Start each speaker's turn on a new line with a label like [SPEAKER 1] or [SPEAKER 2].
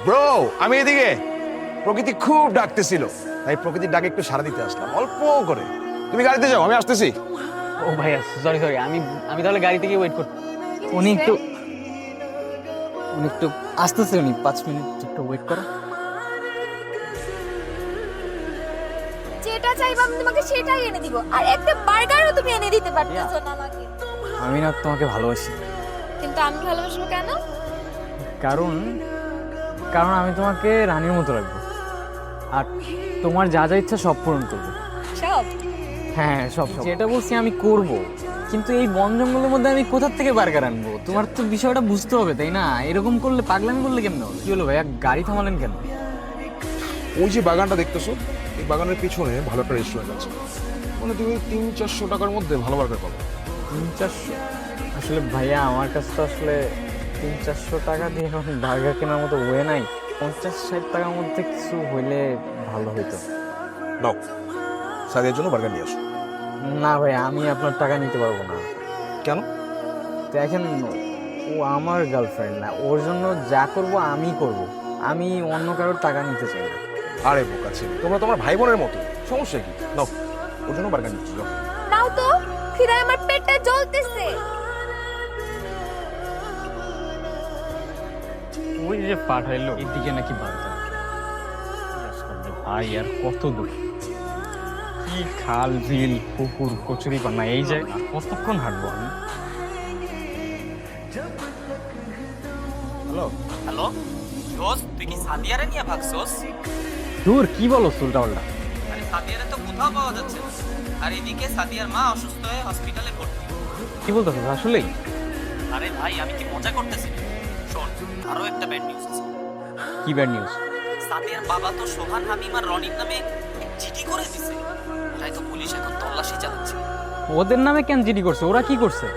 [SPEAKER 1] Bro আমি এদিকে। প্রকৃতি খুব ডাকতেছিল, তাই প্রকৃতির ডাকে একটু সাড়া দিতে আসলাম অল্প করে। তুমি গাড়িতে যাও, আমি আসতেছি।
[SPEAKER 2] ও ভাইয়া সরি সরি, আমি আমি তাহলে গাড়ি থেকে ওয়েট করতে। উনি একটু উনি একটু আসতেছে, উনি 5 মিনিট একটু ওয়েট করো।
[SPEAKER 3] যেটা চাইবা আমি তোমাকে সেটাই এনে দিব, আর একটা বার্গারও তুমি এনে দিতে পারতেছো না আমাকে।
[SPEAKER 2] আমি না তোমাকে ভালোবাসি।
[SPEAKER 3] কিন্তু আমি ভালোবাসবো কেন?
[SPEAKER 2] কারণ কারণ আমি তোমাকে রানীর মতো রাখবো, আর তোমার যা যা ইচ্ছা সব পূরণ করবো।
[SPEAKER 3] সব?
[SPEAKER 2] হ্যাঁ সব সব। যেটা বলছি আমি করব, কিন্তু এই বন জঙ্গলের মধ্যে আমি কোথা থেকে বার্গার আনবো? তোমার তো বিষয়টা বুঝতে হবে, তাই না? এরকম করলে পাগলামি করলে কেমন হবে? কি হলো ভাইয়া, গাড়ি থামালেন কেন?
[SPEAKER 1] ওই যে বাগানটা দেখতেছো, এই বাগানের পিছনে ভালো একটা রেস্টুরেন্ট আছে, মানে তুমি 300-400 টাকার মধ্যে ভালো বার্গার পাবে।
[SPEAKER 2] 300-400? আসলে ভাইয়া আমার কাছে তো আসলে 300-400 টাকা দিয়ে এখন বার্গার কেনার মতো ওয়ে নাই। 50-60 টাকার মধ্যে কিছু হইলে ভালো হইতো।
[SPEAKER 1] নাও, সাদিয়ার জন্য বার্গার নিয়ে আসো।
[SPEAKER 2] না ভাইয়া, আমি আপনার টাকা নিতে পারবো না।
[SPEAKER 1] কেন?
[SPEAKER 2] দেখেন, ও আমার গার্লফ্রেন্ড না, ওর জন্য যা করব আমি করব। আমি অন্য কারোর টাকা নিতে চাই না।
[SPEAKER 1] আরে বোকা ছেলে, তোমরা তোমার ভাই বোনের মতো, সমস্যা কি? নাও, ওর জন্য বার্গার নিচ্ছি। যাও।
[SPEAKER 3] নাও তো, খিদায় আমার পেটটা জ্বলতেছে।
[SPEAKER 2] ওই যে পাঠাইলো এদিকে নাকি বার্গার। ভাই আর কত দূর, কি খাল বিল পুকুর কচুরি পানা, এই যে আর কতক্ষণ হাঁটবো আমি?
[SPEAKER 1] হ্যালো।
[SPEAKER 4] হ্যালো দোস্ত, তুই কি সাদিয়ারে নিয়ে ভাগছস?
[SPEAKER 2] দূর, কি বলো উল্টা পাল্টা?
[SPEAKER 4] আরে সাদিয়ারে তো কোথাও পাওয়া যাচ্ছে না। আর এদিকে সাদিয়ার মা অসুস্থ হয়ে হসপিটালে ভর্তি।
[SPEAKER 2] কি বলতেছো আসলেই?
[SPEAKER 4] আরে ভাই, আমি কি মজা করতেছি না? শোন, আরো একটা ব্যাড নিউজ আছে।
[SPEAKER 2] কি ব্যাড নিউজ?
[SPEAKER 4] সাদিয়ার বাবা তো সোহান, হামিম আর রনির নামে চিঠি করে দিছে। তাই তো পুলিশ এখন তল্লাশি চালাচ্ছে।
[SPEAKER 2] ওদের নামে কেন জিডি করছে? ওরা কি করছে?